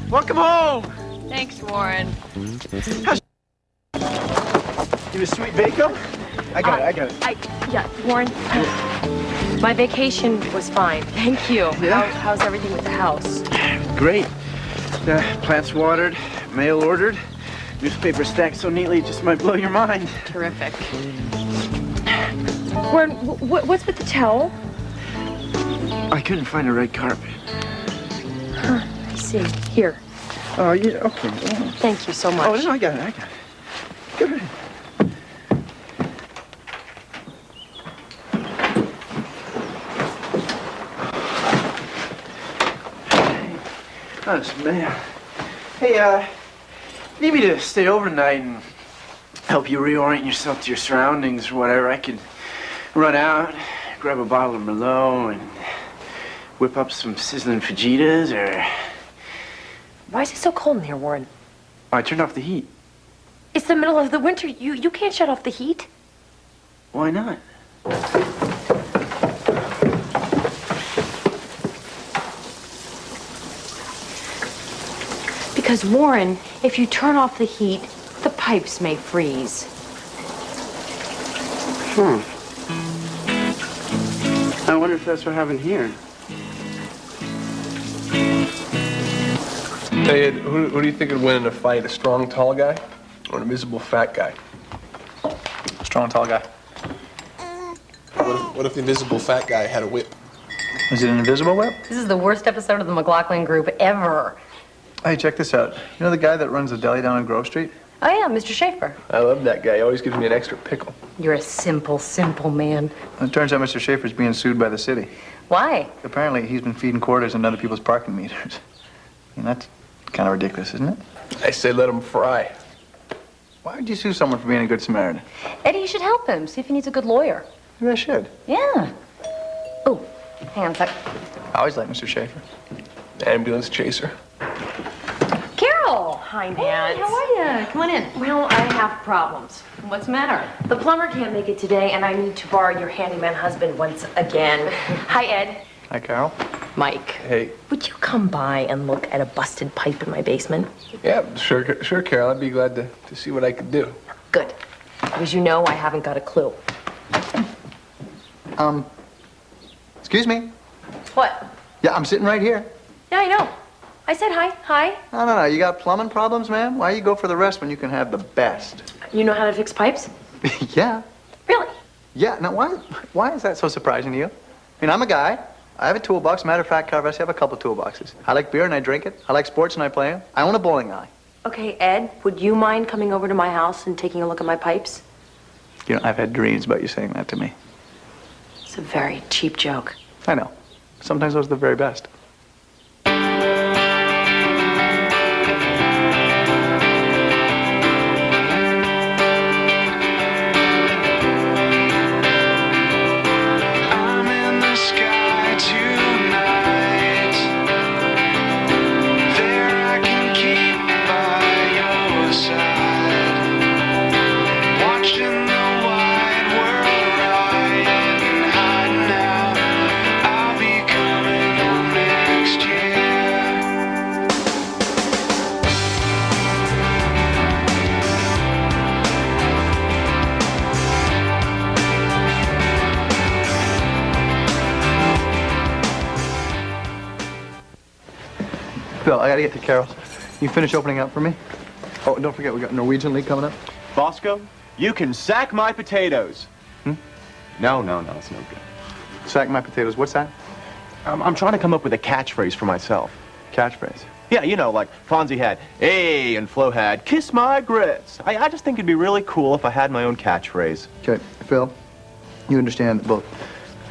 Welcome home. Thanks, Warren. You a sweet bacon? I got it. Yeah, Warren. My vacation was fine. Thank you. Yeah? How's everything with the house? Great. Plants watered, mail ordered, newspaper stacked so neatly it just might blow your mind. Terrific. Warren, what's with the towel? I couldn't find a red carpet. Huh, I see. Here. Oh, yeah, okay. Thank you so much. Oh, no, I got it. Go ahead. Honest, man. Hey, need me to stay over tonight and help you reorient yourself to your surroundings or whatever? I could run out, grab a bottle of Merlot, and whip up some sizzling fajitas, or... Why is it so cold in here, Warren? I turned off the heat. It's the middle of the winter. You can't shut off the heat. Why not? Because, Warren, if you turn off the heat, the pipes may freeze. I wonder if that's what happened here. Hey, Ed, who do you think would win in a fight? A strong, tall guy or an invisible, fat guy? Strong, tall guy. What if the invisible, fat guy had a whip? Is it an invisible whip? This is the worst episode of the McLaughlin Group ever. Hey, check this out. You know the guy that runs the deli down on Grove Street? Oh, yeah, Mr. Schaefer. I love that guy. He always gives me an extra pickle. You're a simple, simple man. Well, it turns out Mr. Schaefer's being sued by the city. Why? Apparently, he's been feeding quarters into other people's parking meters. I mean, that's kind of ridiculous, isn't it? I say let him fry. Why would you sue someone for being a good Samaritan? Eddie, you should help him. See if he needs a good lawyer. Maybe I should. Yeah. Oh, hang on a sec. I always like Mr. Schaefer. Ambulance chaser. Carol! Hi, Nance. Hey, how are you? Come on in. Well, I have problems. What's the matter? The plumber can't make it today, and I need to borrow your handyman husband once again. Hi, Ed. Hi, Carol. Mike. Hey. Would you come by and look at a busted pipe in my basement? Yeah, sure, Carol. I'd be glad to see what I could do. Good. Because you know I haven't got a clue. Excuse me. What? Yeah, I'm sitting right here. Yeah, I know. I said hi. Hi. No. You got plumbing problems, ma'am? Why you go for the rest when you can have the best? You know how to fix pipes? Yeah. Really? Yeah. Now, why is that so surprising to you? I mean, I'm a guy. I have a toolbox. Matter of fact, Carver, I have a couple toolboxes. I like beer and I drink it. I like sports and I play them. I own a bowling alley. Okay, Ed, would you mind coming over to my house and taking a look at my pipes? You know, I've had dreams about you saying that to me. It's a very cheap joke. I know. Sometimes those are the very best. Bill, I gotta get to Carol's. You finish opening up for me? Oh, don't forget, we got Norwegian League coming up. Bosco, you can sack my potatoes. No, it's no good. Sack my potatoes. What's that? I'm trying to come up with a catchphrase for myself. Catchphrase. Yeah, you know, like Fonzie had, "Hey," and Flo had, "Kiss my grits." I just think it'd be really cool if I had my own catchphrase. Okay, Phil, you understand that both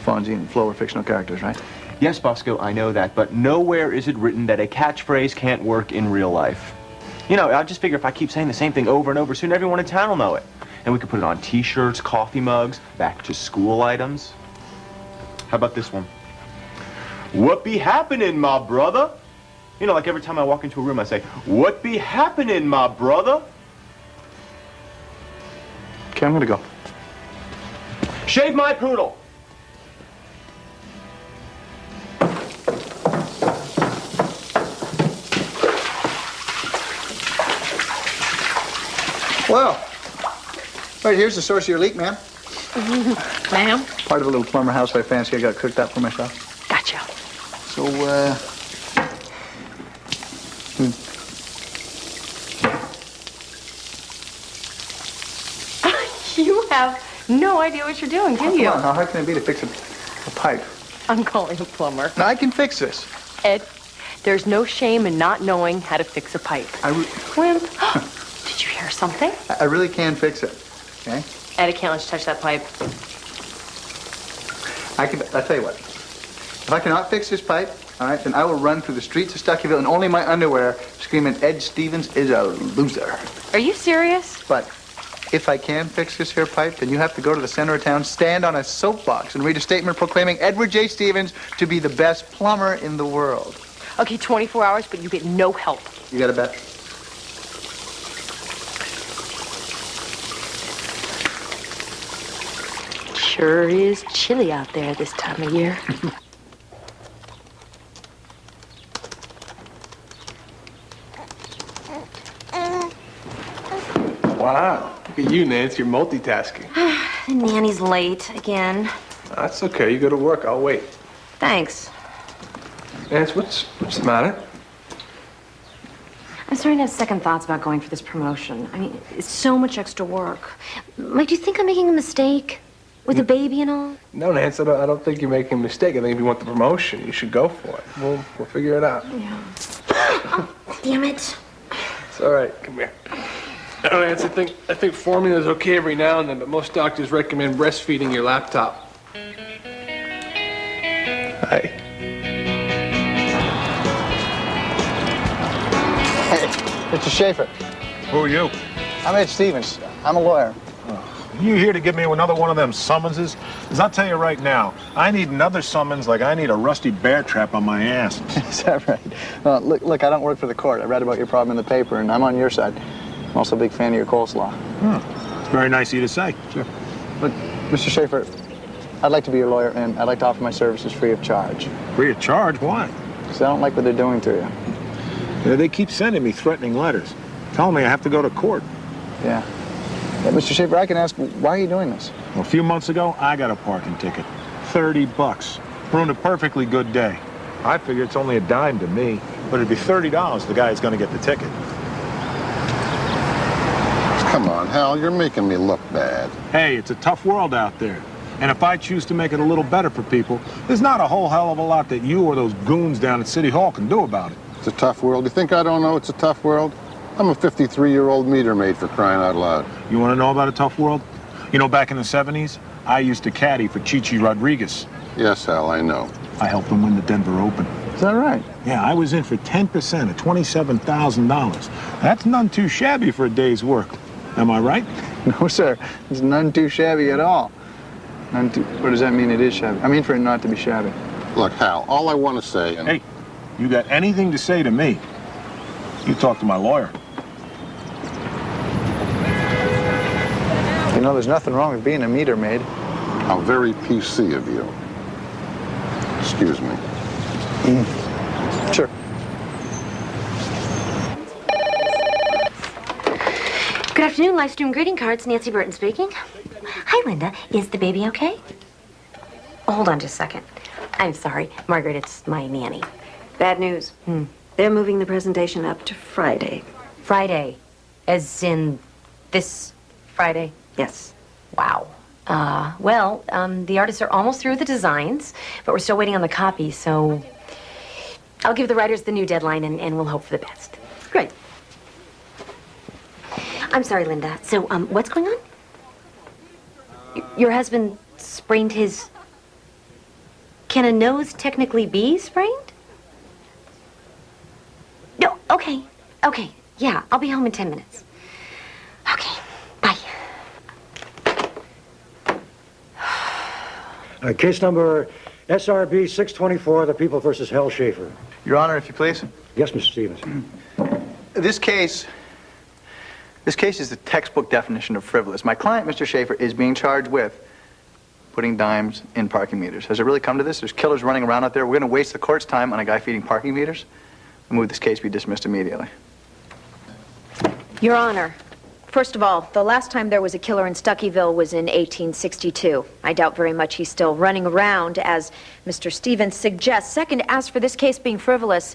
Fonzie and Flo are fictional characters, right? Yes, Bosco, I know that, but nowhere is it written that a catchphrase can't work in real life. You know, I just figure if I keep saying the same thing over and over, soon everyone in town will know it. And we could put it on T-shirts, coffee mugs, back-to-school items. How about this one? What be happening, my brother? You know, like every time I walk into a room, I say, what be happening, my brother? Okay, I'm gonna go. Shave my poodle. Well, right here's the source of your leak, ma'am. Ma'am? Part of a little plumber house I fancy I got cooked up for myself. Gotcha. So, You have no idea what you're doing, do you? Come on, how hard can it be to fix a pipe? I'm calling a plumber. Now, I can fix this. Ed, there's no shame in not knowing how to fix a pipe. Wimp. Did you hear something? I really can fix it, okay? Ed, I can't let you touch that pipe. I'll tell you what. If I cannot fix this pipe, all right, then I will run through the streets of Stuckyville in only my underwear, screaming, Ed Stevens is a loser. Are you serious? But if I can fix this here pipe, then you have to go to the center of town, stand on a soapbox, and read a statement proclaiming Edward J. Stevens to be the best plumber in the world. Okay, 24 hours, but you get no help. You got a bet? Sure is chilly out there this time of year. Wow. Look at you, Nance. You're multitasking. The nanny's late again. That's okay. You go to work. I'll wait. Thanks. Nance, what's the matter? I'm starting to have second thoughts about going for this promotion. I mean, it's so much extra work. Mike, do you think I'm making a mistake? With a baby and all? No, Nance, I don't think you're making a mistake. I think if you want the promotion, you should go for it. We'll figure it out. Yeah. Damn it. It's all right. Come here. No, Nance, I think formula's okay every now and then, but most doctors recommend breastfeeding your laptop. Hi. Hey, Mr. Schaefer. Who are you? I'm Ed Stevens. I'm a lawyer. You here to give me another one of them summonses? Because I'll tell you right now, I need another summons like I need a rusty bear trap on my ass. Is that right? Well, look, I don't work for the court. I read about your problem in the paper, and I'm on your side. I'm also a big fan of your coleslaw. It's very nice of you to say. Sure. But, Mr. Schaefer, I'd like to be your lawyer, and I'd like to offer my services free of charge. Free of charge? Why? Because I don't like what they're doing to you. They keep sending me threatening letters, telling me I have to go to court. Yeah. Mr. Schaefer, I can ask, why are you doing this? Well, a few months ago, I got a parking ticket. $30. Ruined a perfectly good day. I figure it's only a dime to me, but it'd be $30 to the guy who's going to get the ticket. Come on, Hal, you're making me look bad. Hey, it's a tough world out there. And if I choose to make it a little better for people, there's not a whole hell of a lot that you or those goons down at City Hall can do about it. It's a tough world. You think I don't know it's a tough world? I'm a 53-year-old meter maid, for crying out loud. You want to know about a tough world? You know, back in the 70s, I used to caddy for Chichi Rodriguez. Yes, Hal, I know. I helped him win the Denver Open. Is that right? Yeah, I was in for 10% of $27,000. That's none too shabby for a day's work. Am I right? No, sir. It's none too shabby at all. None too... What does that mean it is shabby? I mean for it not to be shabby. Look, Hal, all I want to say... Hey, you got anything to say to me, you talk to my lawyer. You know, there's nothing wrong with being a meter maid. How very PC of you. Excuse me. Sure. Good afternoon, live stream greeting cards. Nancy Burton speaking. Hi, Linda. Is the baby okay? Hold on just a second. I'm sorry. Margaret, it's my nanny. Bad news. They're moving the presentation up to Friday. Friday. As in this Friday? Yes. Wow. The artists are almost through with the designs, but we're still waiting on the copy, so I'll give the writers the new deadline and we'll hope for the best. Great. I'm sorry, Linda. So, what's going on? Your husband sprained his... Can a nose technically be sprained? No, okay. Okay, yeah, I'll be home in 10 minutes. Okay, bye. Case number SRB 624, the People versus Hal Schaefer. Your Honor, if you please. Yes, Mr. Stevens. This case is the textbook definition of frivolous. My client, Mr. Schaefer, is being charged with putting dimes in parking meters. Has it really come to this? There's killers running around out there. We're going to waste the court's time on a guy feeding parking meters? I move this case be dismissed immediately. Your Honor, First of all, the last time there was a killer in Stuckyville was in 1862. I doubt very much he's still running around, as Mr. Stevens suggests. Second, as for this case being frivolous,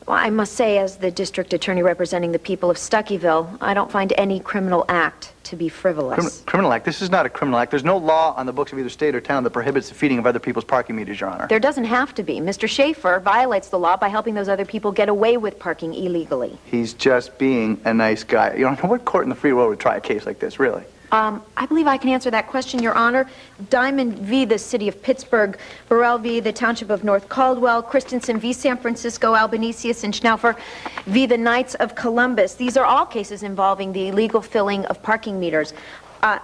well, I must say, as the district attorney representing the people of Stuckyville, I don't find any criminal act to be frivolous. Criminal act? This is not a criminal act. There's no law on the books of either state or town that prohibits the feeding of other people's parking meters, Your Honor. There doesn't have to be. Mr. Schaefer violates the law by helping those other people get away with parking illegally. He's just being a nice guy. You know, what court in the free world would try a case like this, really? I believe I can answer that question, Your Honor. Diamond v. the City of Pittsburgh, Burrell v. the Township of North Caldwell, Christensen v. San Francisco, Albanesius, and Schnaufer v. the Knights of Columbus. These are all cases involving the illegal filling of parking meters. I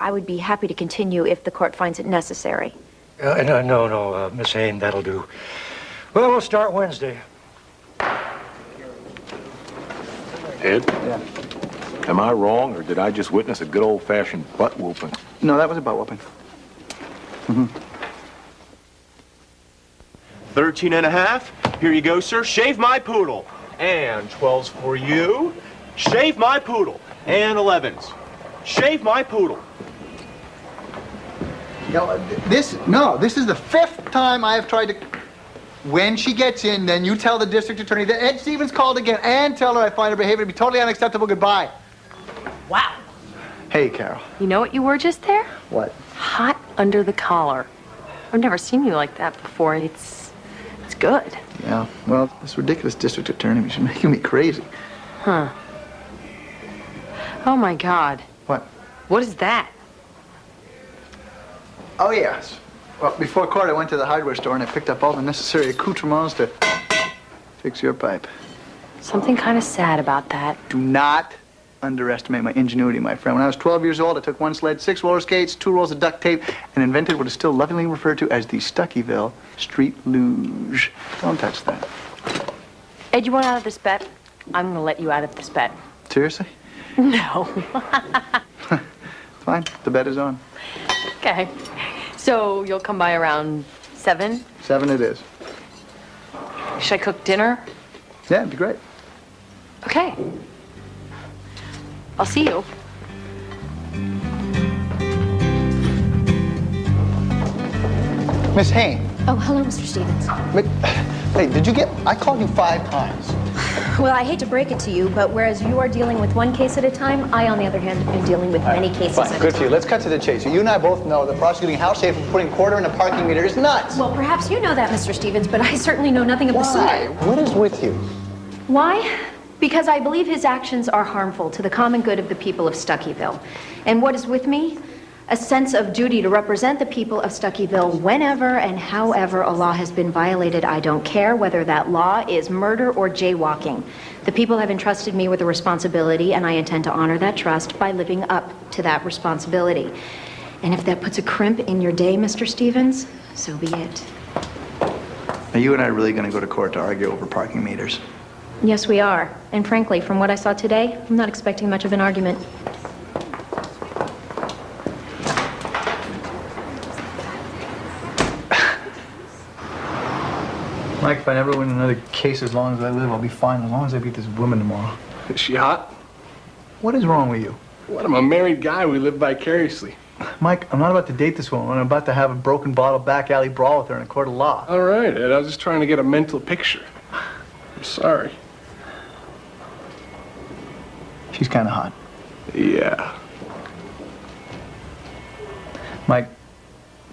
would be happy to continue if the court finds it necessary. No, Miss Hain, that'll do. Well, we'll start Wednesday. Ed? Yeah. Am I wrong, or did I just witness a good old-fashioned butt-whooping? No, that was a butt whooping. 13 and a half. Here you go, sir. Shave my poodle. And 12's for you. Shave my poodle. And 11's. Shave my poodle. This is the 5th time I have tried to... When she gets in, then you tell the district attorney that Ed Stevens called again, and tell her I find her behavior to be totally unacceptable. Goodbye. Wow. Hey, Carol. You know what you were just there? What? Hot under the collar. I've never seen you like that before. It's good. Yeah, well, this ridiculous district attorney, she's making me crazy. Huh. Oh, my God. What? What is that? Oh, yes. Well, before court, I went to the hardware store and I picked up all the necessary accoutrements to fix your pipe. Something kind of sad about that. Do not underestimate my ingenuity, my friend. When I was 12 years old, I took one sled, 6 roller skates, 2 rolls of duct tape, and invented what is still lovingly referred to as the Stuckyville Street Luge. Don't touch that. Ed, you want out of this bet? I'm going to let you out of this bet. Seriously? No. Fine. The bet is on. Okay. So you'll come by around 7? 7 it is. Should I cook dinner? Yeah, it'd be great. Okay. I'll see you. Miss Hain. Oh, hello, Mr. Stevens. Hey, did you get... I called you 5 times. Well, I hate to break it to you, but whereas you are dealing with one case at a time, I, on the other hand, am dealing with many cases Fine, at good a for you. time. Let's cut to the chase. You and I both know that prosecuting Hal Schaefer for putting quarter in a parking meter is nuts. Well, perhaps you know that, Mr. Stevens, but I certainly know nothing of the Why? sort. What is with you? Why? Because I believe his actions are harmful to the common good of the people of Stuckyville. And what is with me? A sense of duty to represent the people of Stuckyville whenever and however a law has been violated. I don't care whether that law is murder or jaywalking. The people have entrusted me with a responsibility, and I intend to honor that trust by living up to that responsibility. And if that puts a crimp in your day, Mr. Stevens, so be it. Are you and I really going to go to court to argue over parking meters? Yes, we are. And frankly, from what I saw today, I'm not expecting much of an argument. Mike, if I never win another case as long as I live, I'll be fine as long as I beat this woman tomorrow. Is she hot? What is wrong with you? What, I'm a married guy. We live vicariously. Mike, I'm not about to date this woman. I'm about to have a broken bottle back alley brawl with her in a court of law. All right, Ed. I was just trying to get a mental picture. I'm sorry. She's kind of hot. Yeah. Mike,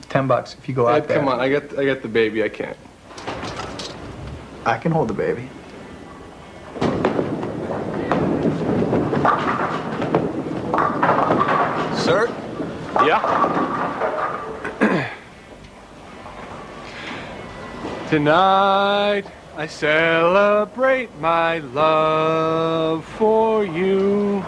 $10 if you go out Ed, there. come on. I got the baby. I can't. I can hold the baby. Sir? Yeah? Tonight, I celebrate my love for you.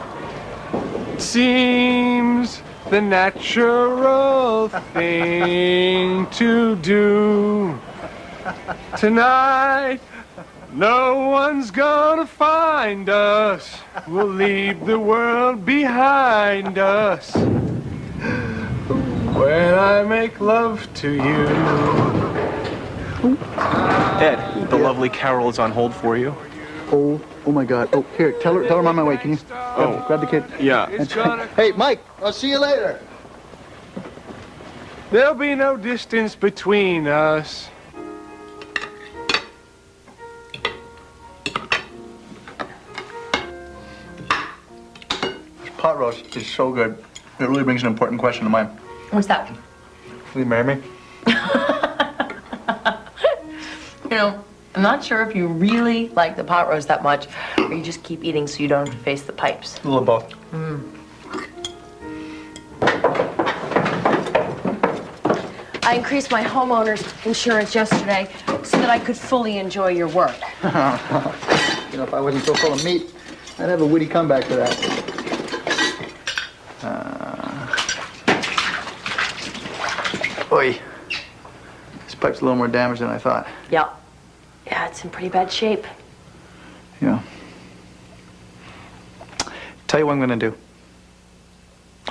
It seems the natural thing to do. Tonight, no one's gonna find us. We'll leave the world behind us. When I make love to you. Ed, the lovely Carol is on hold for you. Oh my God. Oh, here, tell her I'm on my way. Can you grab the kid? Yeah. Hey, Mike, I'll see you later. There'll be no distance between us. This pot roast is so good. It really brings an important question to mind. What's that? Will you marry me? You know, I'm not sure if you really like the pot roast that much, or you just keep eating so you don't have to face the pipes. A little of both. I increased my homeowner's insurance yesterday so that I could fully enjoy your work. You know, if I wasn't so full of meat, I'd have a witty comeback to that. Oi. This pipe's a little more damaged than I thought. Yeah. Yeah, it's in pretty bad shape. Yeah. Tell you what I'm gonna do.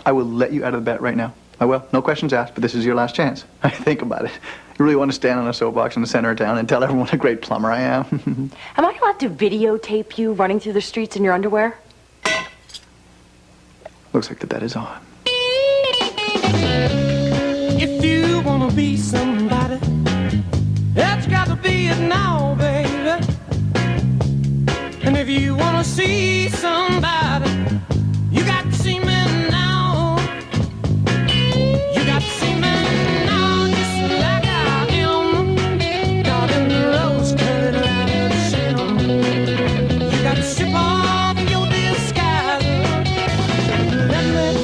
I will let you out of the bet right now. I will. No questions asked, but this is your last chance. Think about it. You really want to stand on a soapbox in the center of town and tell everyone what a great plumber I am? Am I allowed to videotape you running through the streets in your underwear? Looks like the bet is on. If you wanna be somebody, that's got to be it now, baby. And if you wanna see somebody, you got to see me now. You got to see me now, just like I am. Caught in the rose-colored light of shame. You got to strip off your disguise and let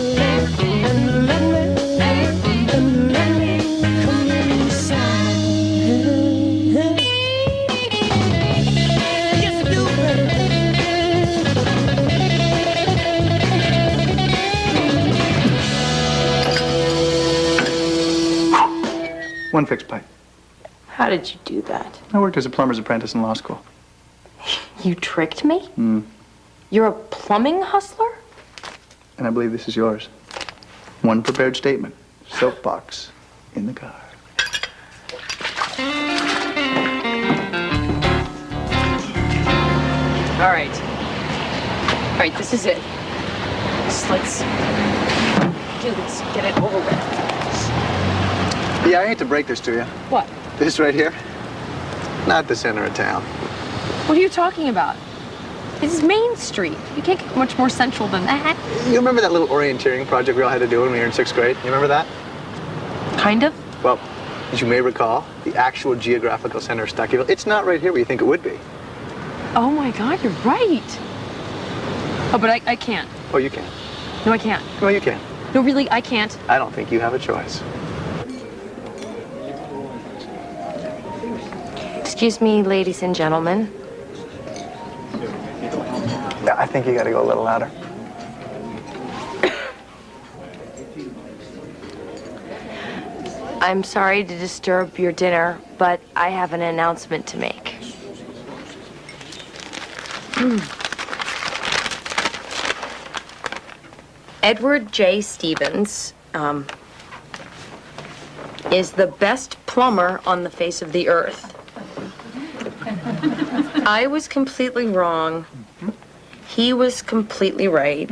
me come inside. Yes, do, baby. One fixed pipe. How did you do that? I worked as a plumber's apprentice in law school. You tricked me? You're a plumbing hustler? And I believe this is yours. One prepared statement. Soapbox in the car. All right. All right, this is it. Let's do this. Get it over with. Yeah, I hate to break this to you. What? This right here, not the center of town. What are you talking about? This is Main Street. You can't get much more central than that. You remember that little orienteering project we all had to do when we were in 6th grade? You remember that? Kind of. Well, as you may recall, the actual geographical center of Stuckyville, it's not right here where you think it would be. Oh my God, you're right. Oh, but I can't. Oh, you can. No, I can't. No, you can. No, really, I can't. I don't think you have a choice. Excuse me, ladies and gentlemen. Yeah, I think you gotta go a little louder. I'm sorry to disturb your dinner, but I have an announcement to make. Edward J. Stevens is the best plumber on the face of the earth. I was completely wrong. He was completely right.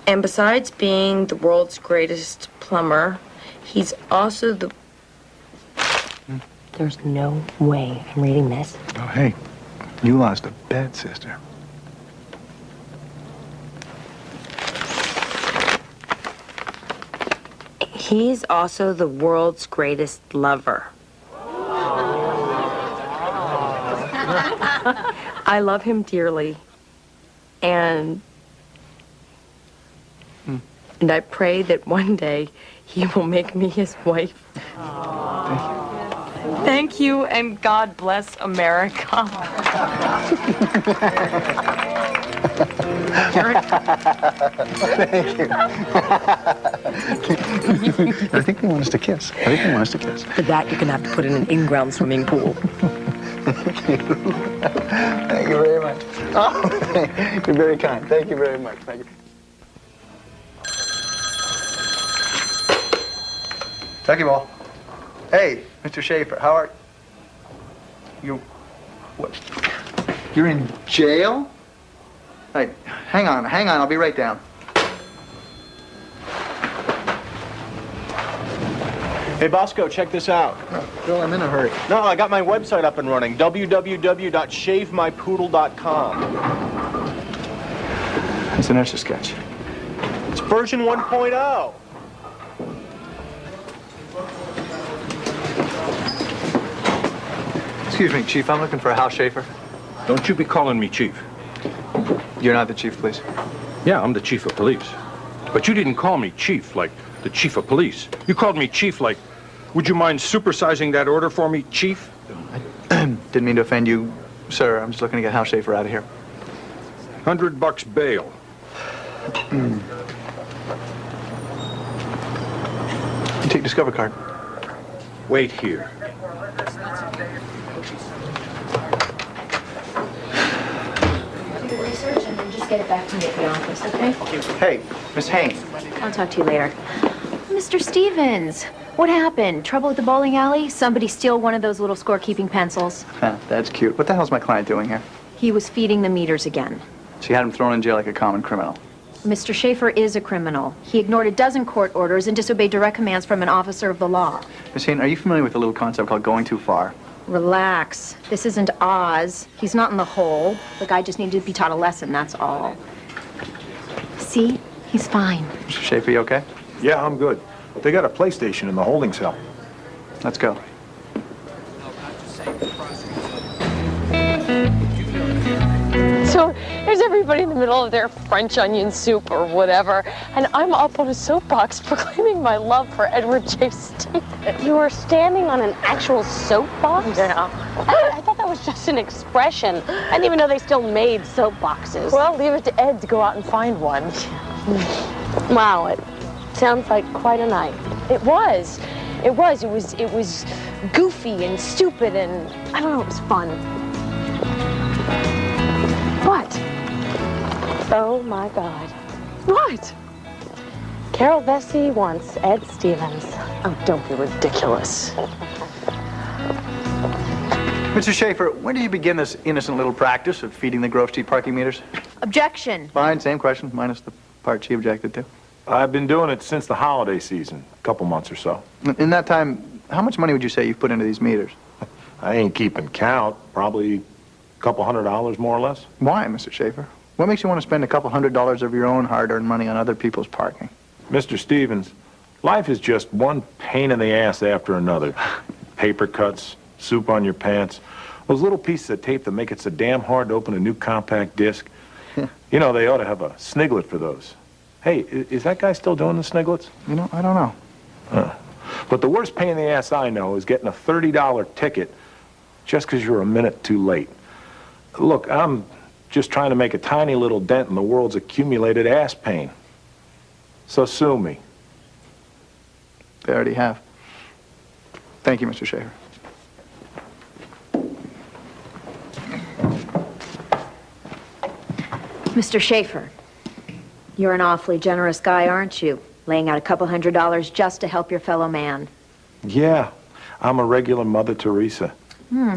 And besides being the world's greatest plumber, he's also the... There's no way I'm reading this. Oh, hey, you lost a bet, sister. He's also the world's greatest lover. I love him dearly. And I pray that one day he will make me his wife. Thank you, and God bless America. Thank you. I think they want us to kiss. For that, you're gonna have to put in an in-ground swimming pool. Thank you very much. Oh, you're very kind. Thank you very much. Thank you. Tucky Ball. Hey, Mr. Schaefer, how are you? What? You're in jail? Hey, hang on, I'll be right down. Hey, Bosco, check this out. Bill, I'm in a hurry. No, I got my website up and running, www.shavemypoodle.com. It's an Etch a Sketch. It's version 1.0. Excuse me, Chief, I'm looking for Hal Schaefer. Don't you be calling me chief. You're not the chief, please. Yeah, I'm the chief of police. But you didn't call me chief like the chief of police. You called me chief like, would you mind supersizing that order for me, chief? I didn't mean to offend you, sir. I'm just looking to get Hal Schaefer out of here. $100 bail. You take Discover card. Wait here. Do the research and then just get it back to me at the office, okay? Hey, Miss Haynes. I'll talk to you later. Mr. Stevens, what happened? Trouble at the bowling alley? Somebody steal one of those little scorekeeping pencils? That's cute. What the hell's my client doing here? He was feeding the meters again. She had him thrown in jail like a common criminal. Mr. Schaefer is a criminal. He ignored a dozen court orders and disobeyed direct commands from an officer of the law. Miss Haynes, are you familiar with a little concept called going too far? Relax. This isn't Oz. He's not in the hole. The guy just needed to be taught a lesson, that's all. See? He's fine. Mr. Schaefer, you okay? Yeah, I'm good. They got a PlayStation in the holding cell. Let's go. So there's everybody in the middle of their French onion soup or whatever, and I'm up on a soapbox proclaiming my love for Edward J. Stevens. You were standing on an actual soapbox? Yeah. I thought that was just an expression. I didn't even know they still made soapboxes. Well, leave it to Ed to go out and find one. Wow, it sounds like quite a night. It was. It was goofy and stupid and, I don't know, it was fun. What? Oh my God. What? Carol Vesey wants Ed Stevens. Oh, don't be ridiculous. Mr. Schaefer, when did you begin this innocent little practice of feeding the Grove Street parking meters? Objection. Fine, same question, minus the part she objected to. I've been doing it since the holiday season, a couple months or so. In that time, how much money would you say you've put into these meters? I ain't keeping count. Probably a couple $100 more or less. Why, Mr. Schaefer? What makes you want to spend a couple $100 of your own hard-earned money on other people's parking? Mr. Stevens, life is just one pain in the ass after another. Paper cuts, soup on your pants, those little pieces of tape that make it so damn hard to open a new compact disc. You know, they ought to have a sniglet for those. Hey, is that guy still doing the sniglets? You know, I don't know. But the worst pain in the ass I know is getting a $30 ticket just because you're a minute too late. Look, I'm just trying to make a tiny little dent in the world's accumulated ass pain. So sue me. They already have. Thank you, Mr. Schaefer. Mr. Schaefer, you're an awfully generous guy, aren't you? Laying out a couple $100 just to help your fellow man. Yeah, I'm a regular Mother Teresa.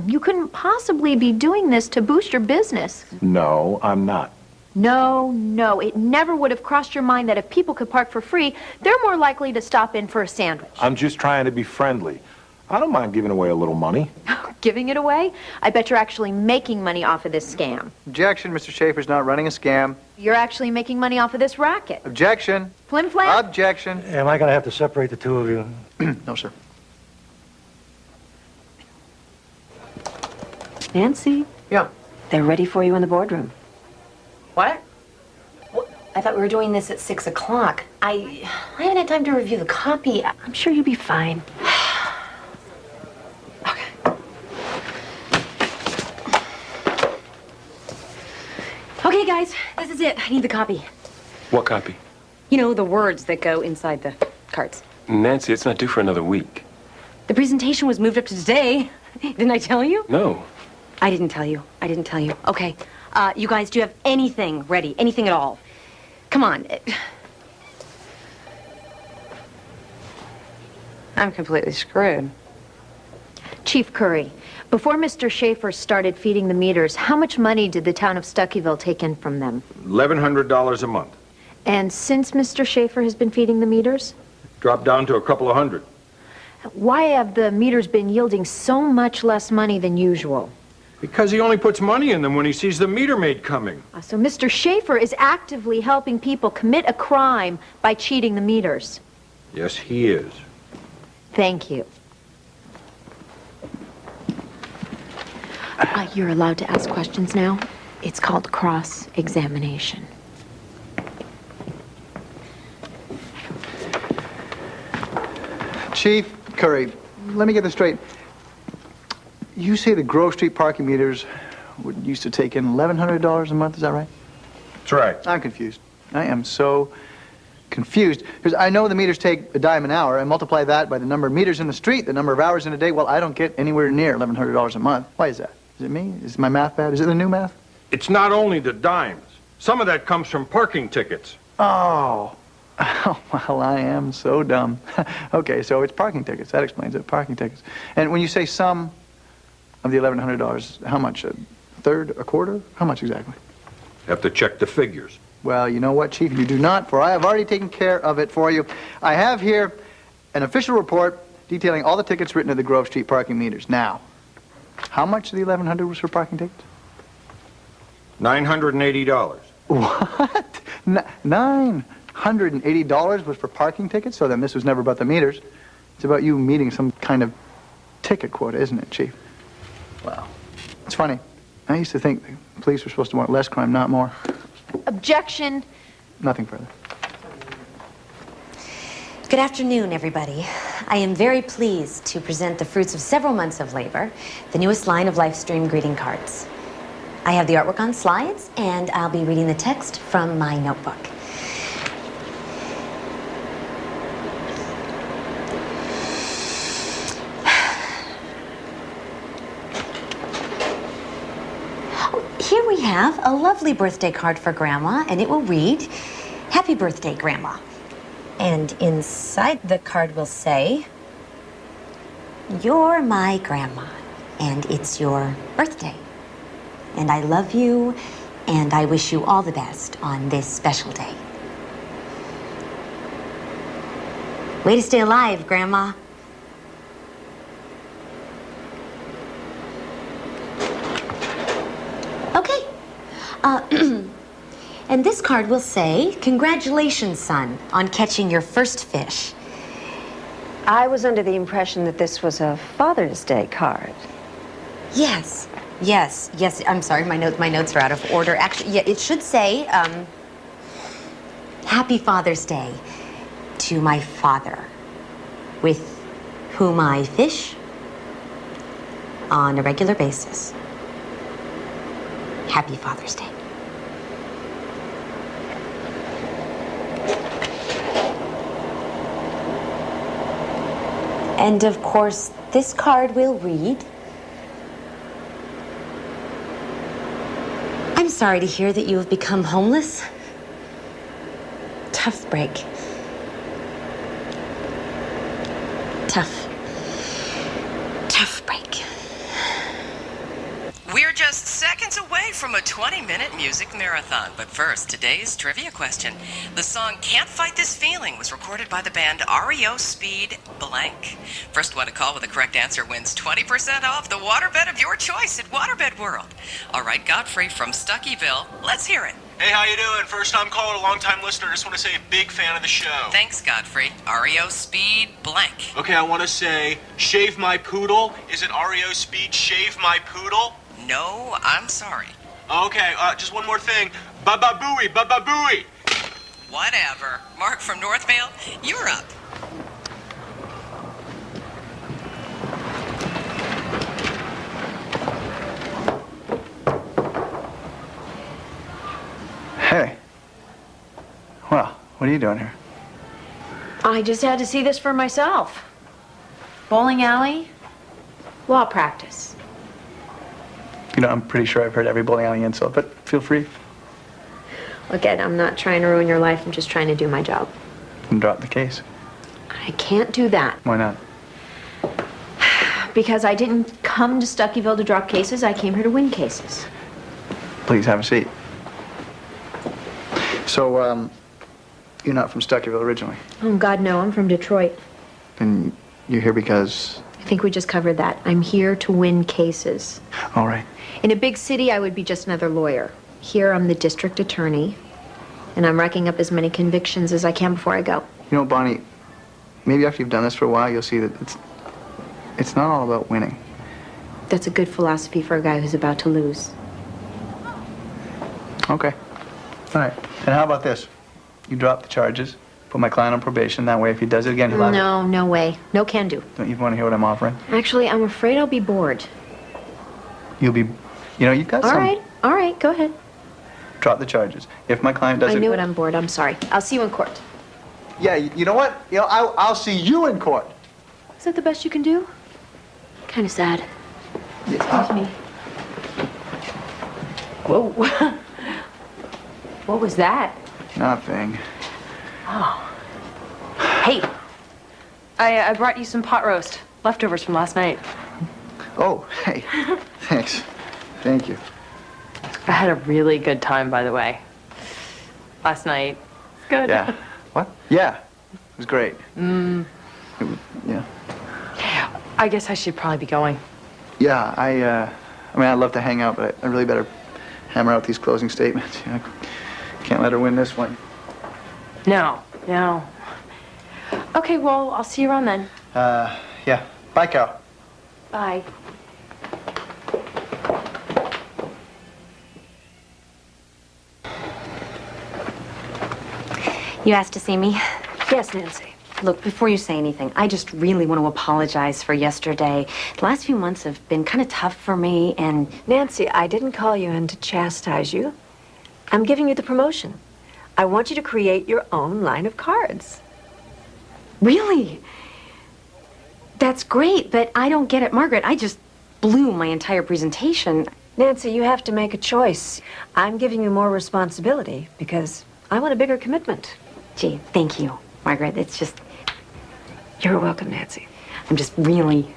You couldn't possibly be doing this to boost your business. No, I'm not. No, it never would have crossed your mind that if people could park for free, they're more likely to stop in for a sandwich. I'm just trying to be friendly. I don't mind giving away a little money. Giving it away? I bet you're actually making money off of this scam. Objection, Mr. Schaefer's not running a scam. You're actually making money off of this racket. Objection. Flim flam? Objection. Am I going to have to separate the two of you? No, sir. Nancy, Yeah. they're ready for you in the boardroom. What? I thought we were doing this at 6 o'clock. I haven't had time to review the copy. I'm sure you'll be fine. Okay, guys, this is it. I need the copy. What copy? You know, the words that go inside the cards. Nancy, it's not due for another week. The presentation was moved up to today. Didn't I tell you? No. I didn't tell you. Okay. You guys, do you have anything ready? Anything at all? Come on. I'm completely screwed. Chief Curry, Before Mr. Schaefer started feeding the meters, how much money did the town of Stuckyville take in from them? $1,100 a month. And since Mr. Schaefer has been feeding the meters? Dropped down to a couple of hundred. Why have the meters been yielding so much less money than usual? Because he only puts money in them when he sees the meter maid coming. So Mr. Schaefer is actively helping people commit a crime by cheating the meters. Yes, he is. Thank you. You're allowed to ask questions now. It's called cross-examination. Chief Curry, let me get this straight. You say the Grove Street parking meters used to take in $1,100 a month, is that right? That's right. I'm confused. I am so confused. Because I know the meters take a dime an hour, and multiply that by the number of meters in the street, the number of hours in a day. Well, I don't get anywhere near $1,100 a month. Why is that? Is it me? Is my math bad? Is it the new math? It's not only the dimes. Some of that comes from parking tickets. Oh. Oh, well, I am so dumb. Okay, so it's parking tickets. That explains it, parking tickets. And when you say some of the $1,100, how much? A third, a quarter? How much exactly? Have to check the figures. Well, you know what, Chief? You do not, for I have already taken care of it for you. I have here an official report detailing all the tickets written to the Grove Street parking meters. Now, how much of the $1,100 was for parking tickets? $980. What? $980 was for parking tickets? So then this was never about the meters. It's about you meeting some kind of ticket quota, isn't it, Chief? Wow. It's funny. I used to think the police were supposed to want less crime, not more. Objection. Nothing further. Good afternoon, everybody. I am very pleased to present the fruits of several months of labor, the newest line of Livestream greeting cards. I have the artwork on slides, and I'll be reading the text from my notebook. Here we have a lovely birthday card for Grandma, and it will read, "Happy birthday, Grandma." And inside the card will say, "You're my grandma, and it's your birthday. And I love you, and I wish you all the best on this special day." Way to stay alive, Grandma. Okay. And this card will say, "Congratulations, son, on catching your first fish." I was under the impression that this was a Father's Day card. Yes. I'm sorry, my notes are out of order. Actually, yeah, it should say, "Happy Father's Day to my father, with whom I fish on a regular basis. Happy Father's Day." And of course, this card will read, "I'm sorry to hear that you have become homeless. Tough break. Tough break." We're just seconds away from a 20-minute music marathon. But first, today's trivia question. The song Can't Fight This Feeling was recorded by the band REO Speed Blank. First one to call with the correct answer wins 20% off the waterbed of your choice at Waterbed World. All right, Godfrey from Stuckyville, let's hear it. Hey, how you doing? First time caller, long time listener. Just want to say a big fan of the show. Thanks, Godfrey. REO Speed Blank. Okay, I want to say Shave My Poodle. Is it REO Speed Shave My Poodle? No, I'm sorry. Okay, just one more thing. Baba Booey, Baba Booey. Whatever. Mark from Northvale, you're up. Hey. Well, what are you doing here? I just had to see this for myself. Bowling alley, law practice. You know, I'm pretty sure I've heard every bowling alley insult, but feel free. Again, I'm not trying to ruin your life. I'm just trying to do my job. And drop the case. I can't do that Why not? because I didn't come to Stuckyville to drop cases. I came here to win cases. Please have a seat. So, you're not from Stuckyville originally? Oh, God, no. I'm from Detroit. And you're here because... I think we just covered that. I'm here to win cases. All right. In a big city, I would be just another lawyer. Here, I'm the district attorney, and I'm racking up as many convictions as I can before I go. You know, Bonnie, maybe after you've done this for a while, you'll see that it's not all about winning. That's a good philosophy for a guy who's about to lose. Okay. All right. And how about this? You drop the charges, put my client on probation. That way, if he does it again, he'll have... No, no way. No can do. Don't you want to hear what I'm offering? Actually, I'm afraid I'll be bored. You'll be... You know, you've got some... All right, go ahead. Drop the charges. If my client does it... I knew it, I'm bored. I'm sorry. I'll see you in court. Yeah, you know what? You know, I'll see you in court. Is that the best you can do? Kind of sad. Yeah. Excuse me. Whoa. What was that? Nothing. Oh. Hey, I brought you some pot roast. Leftovers from last night. Oh, hey. Thanks. Thank you. I had a really good time, by the way. Last night. Good. Yeah. What? Yeah. It was great. Yeah. I guess I should probably be going. Yeah, I mean, I'd love to hang out, but I really better hammer out these closing statements. You know, can't let her win this one. No. Okay, well, I'll see you around then. Yeah. Bye, Cal. Bye. You asked to see me? Yes, Nancy. Look, before you say anything, I just really want to apologize for yesterday. The last few months have been kind of tough for me, and... Nancy, I didn't call you in to chastise you. I'm giving you the promotion. I want you to create your own line of cards. Really? That's great, but I don't get it, Margaret. I just blew my entire presentation. Nancy, you have to make a choice. I'm giving you more responsibility because I want a bigger commitment. Gee, thank you, Margaret. It's just... You're welcome, Nancy. I'm just really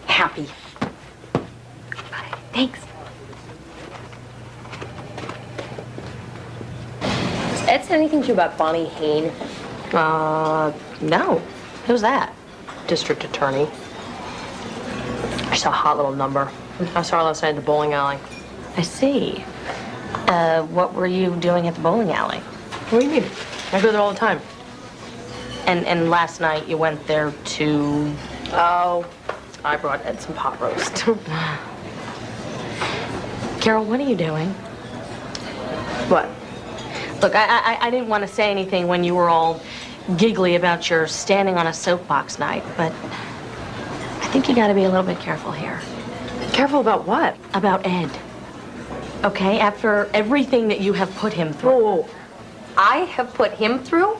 happy. Bye. Thanks. Has Ed said anything to you about Bonnie Hain? No. Who's that? District attorney. She's a hot little number. I saw her last night at the bowling alley. I see. What were you doing at the bowling alley? What do you mean? I go there all the time. And last night you went there to... Oh, I brought Ed some pot roast. Carol, what are you doing? What? Look, I didn't want to say anything when you were all giggly about your standing on a soapbox night, but I think you got to be a little bit careful here. Careful about what? About Ed. Okay, after everything that you have put him through. Whoa. I have put him through?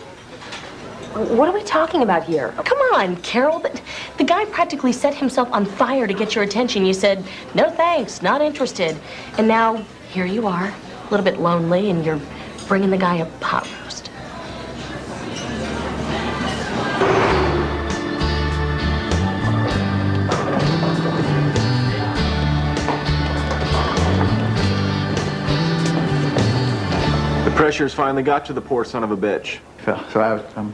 What are we talking about here? Come on, Carol. The guy practically set himself on fire to get your attention. You said, no thanks, not interested. And now, here you are, a little bit lonely, and you're bringing the guy a pot roast. The pressure's finally got to the poor son of a bitch. So I'm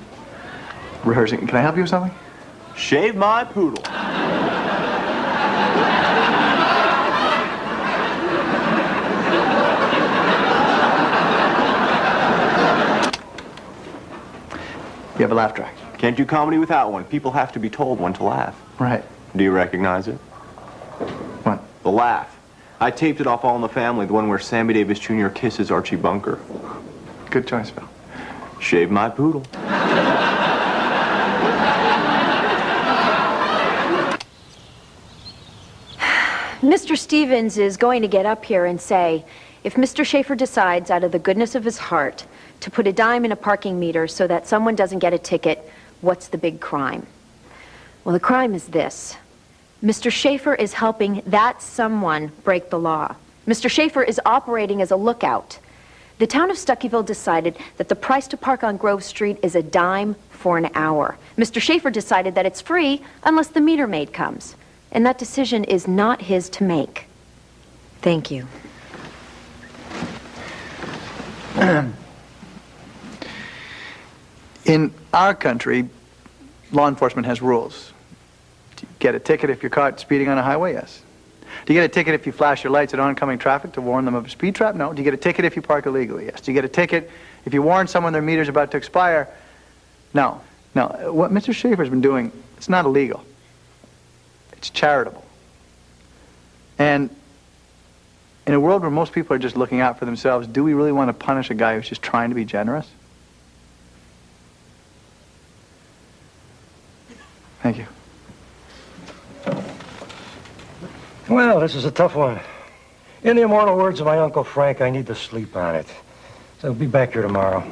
rehearsing. Can I help you with something? Shave my poodle. You have a laugh track. Can't do comedy without one. People have to be told when to laugh. Right. Do you recognize it? What? The laugh. I taped it off All in the Family, the one where Sammy Davis Jr. kisses Archie Bunker. Good choice, Phil. Shave my poodle. Mr. Stevens is going to get up here and say, if Mr. Schaefer decides out of the goodness of his heart to put a dime in a parking meter so that someone doesn't get a ticket, what's the big crime? Well, the crime is this. Mr. Schaefer is helping that someone break the law. Mr. Schaefer is operating as a lookout. The town of Stuckyville decided that the price to park on Grove Street is a dime for an hour. Mr. Schaefer decided that it's free unless the meter maid comes. and that decision is not his to make. Thank you. In our country, law enforcement has rules. Do you get a ticket if you're caught speeding on a highway? Yes. Do you get a ticket if you flash your lights at oncoming traffic to warn them of a speed trap? No. Do you get a ticket if you park illegally? Yes. Do you get a ticket if you warn someone their meter's about to expire? No. No. What Mr. Schaefer's been doing, it's not illegal. It's charitable. And in a world where most people are just looking out for themselves, do we really want to punish a guy who's just trying to be generous? Thank you. Well, this is a tough one. In the immortal words of my Uncle Frank, I need to sleep on it. So I'll be back here tomorrow.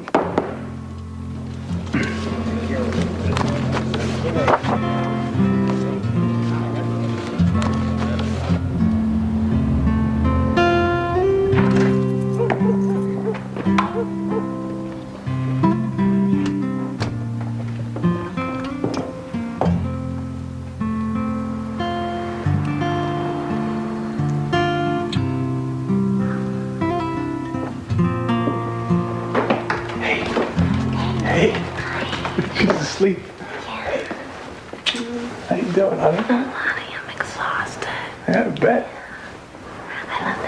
Sleep. How you doing, honey? Honey, I'm exhausted. Yeah, I bet. I love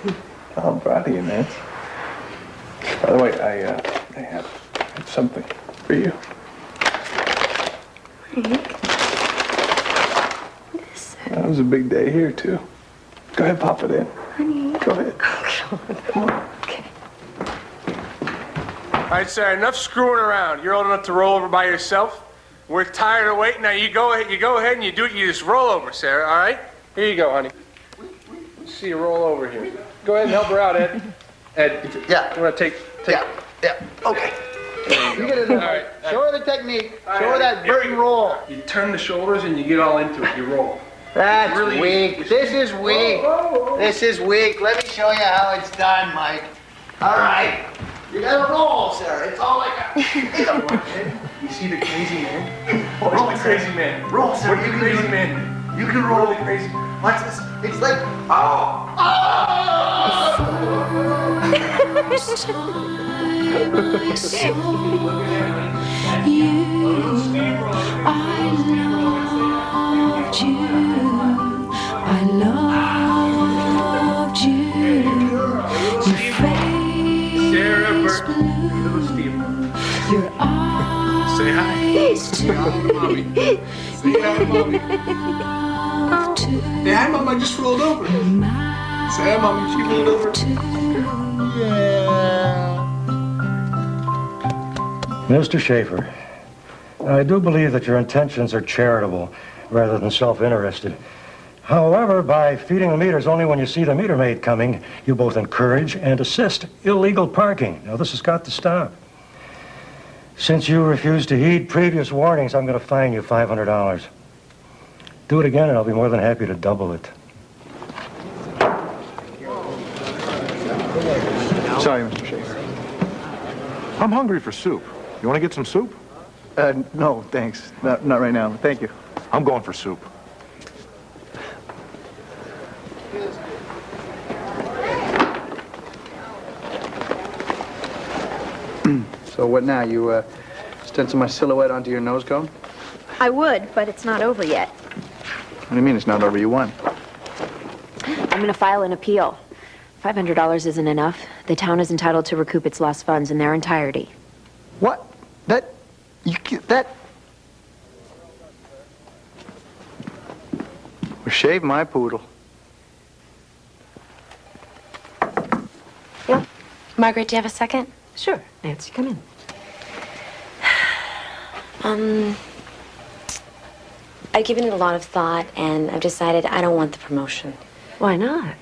this line. I'm proud of you, man. By the way, I have something for you. Frank? What is it? That was a big day here, too. Go ahead, pop it in. Honey. Go ahead. Come on. Okay. All right, sir, enough screwing around. You're old enough to roll over by yourself. We're tired of waiting. Now you go ahead and you do it. You just roll over, Sarah, all right? Here you go, honey. Let's see you roll over here. Go ahead and help her out, Ed. Ed, Yeah. you want to take... Yeah. Okay. You get it. All right. Show her the technique. All Show her right, that here Burton we go. roll. You turn the shoulders and you get all into it. You roll. That's Really weak. easy. This is weak. Whoa. This is weak. Let me show you how it's done, Mike. All right. You gotta roll, Sarah. It's all like a... You see the crazy man? Roll the crazy man. Roll, Sarah. What You the can crazy do it. man? You can roll. The crazy. Watch this. It's like... Oh! I loved you. Your face blue. Your eyes Say hi. Say hi, mommy. Say hi, mommy. Say hi, mom. I just rolled over. Say hi, mommy. She rolled over. Mr. Schaefer, I do believe that your intentions are charitable rather than self-interested. However, by feeding the meters only when you see the meter maid coming, you both encourage and assist illegal parking. Now, this has got to stop. Since you refused to heed previous warnings, I'm going to fine you $500. Do it again, and I'll be more than happy to double it. Sorry, Mr. Schaefer. I'm hungry for soup. You want to get some soup? No, thanks. Not right now. Thank you. I'm going for soup. So what now? You stencil my silhouette onto your nose cone? I would, but it's not over yet. What do you mean it's not over? You won. I'm going to file an appeal. $500 isn't enough. The town is entitled to recoup its lost funds in their entirety. What? Well, shave my poodle. Yeah. Margaret, do you have a second? Sure. Nancy, come in. I've given it a lot of thought, and I've decided I don't want the promotion. Why not?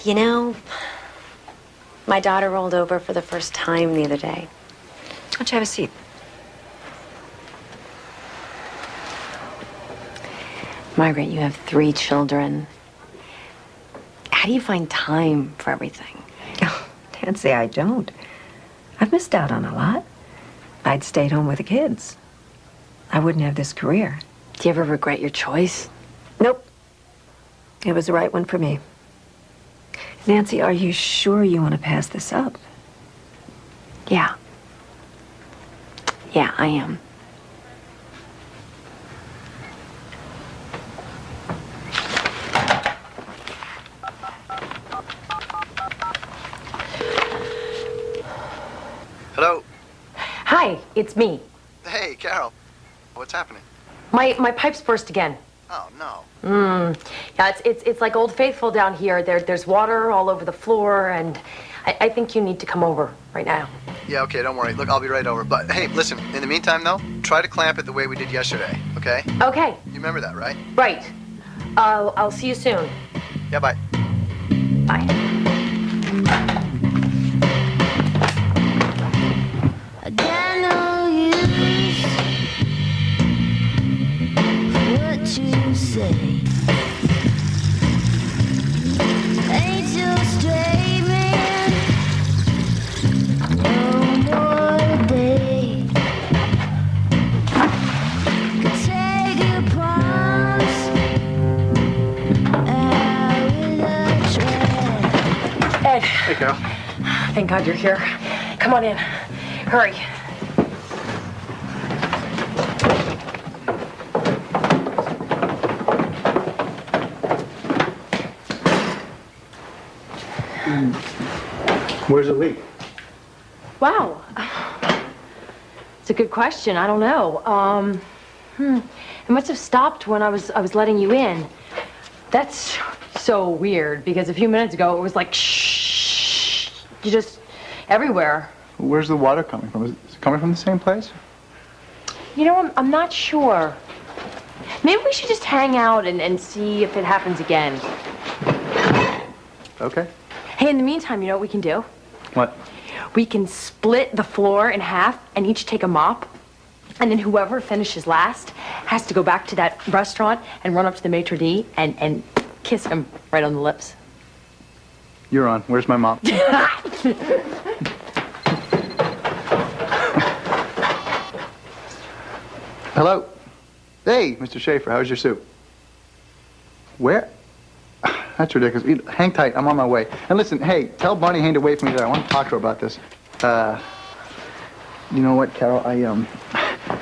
You know, my daughter rolled over for the first time the other day. Why don't you have a seat? Margaret, you have 3 children. How do you find time for everything? Oh, Nancy, I don't. I've missed out on a lot. I'd stayed home with the kids. I wouldn't have this career. Do you ever regret your choice? Nope. It was the right one for me. Nancy, are you sure you want to pass this up? Yeah. Yeah, I am. Hello? Hi, it's me. Hey, Carol. What's happening? My pipes burst again. Oh, no. Yeah, it's like Old Faithful down here. There's water all over the floor, and I think you need to come over right now. Yeah, okay, don't worry. Look, I'll be right over. But, hey, listen, in the meantime, though, try to clamp it the way we did yesterday, okay? Okay. You remember that, right? Right. I'll see you soon. Yeah, bye. Bye. I got no use for what you say. Ain't you straight, man? No more day. Could take your palms out with a track. Ed. Hey, Carol. Thank God you're here. Come on in. Hurry. Where's the leak? Wow. It's a good question. I don't know. It must have stopped when I was letting you in. That's so weird because a few minutes ago it was like shh. You just everywhere. Where's the water coming from? Is it coming from the same place? You know, I'm not sure. Maybe we should just hang out and see if it happens again. Okay. Hey, in the meantime, you know what we can do? What? We can split the floor in half and each take a mop. And then whoever finishes last has to go back to that restaurant and run up to the maitre d' and kiss him right on the lips. You're on. Where's my mom? Hello? Hey, Mr. Schaefer, how's your soup? Where? That's ridiculous. Hang tight, I'm on my way. And listen, hey, tell Barney Hain to wait for me there. I want to talk to her about this. You know what, Carol? I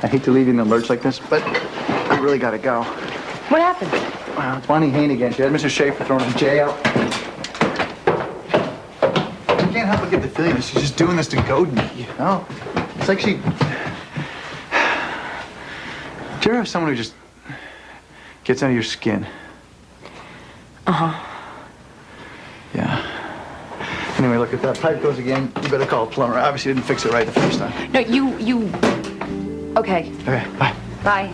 hate to leave you in the lurch like this, but I really gotta go. What happened? It's Bonnie Hain again. She had Mr. Schaefer thrown in jail. I can't help but get the feeling that she's just doing this to goad me, you know? It's like she... Do you ever have someone who just gets under your skin? Uh-huh. Yeah. Anyway, look, if that pipe goes again, you better call a plumber. Obviously, you didn't fix it right the first time. No, you... Okay. Okay, bye. Bye.